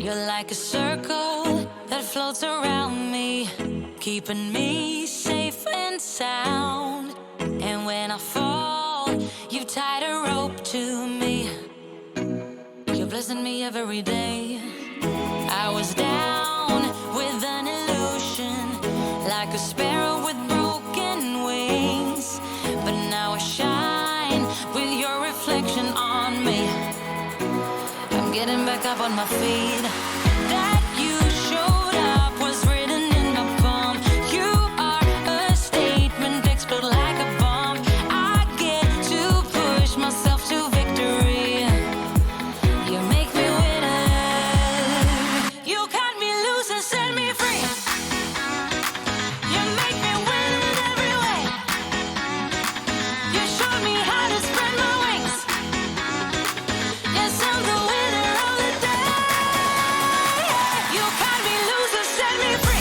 You're like a circle that floats around me, keeping me safe and sound. And when I fall, you tied a rope to me. You're blessing me every day. I was down with an illusion, like a sparrow with broken wings. But now I shine with your reflection on me. I'm getting back up on my feet. That you showed up was written in my palm. You are a statement, explode like a bomb. I get to push myself to victory. You make me winner. You cut me loose and set me free. You make me win in every way. You showed me how to spread my wings. Yes, I'm the winner of the day. You cut me loose and set me free.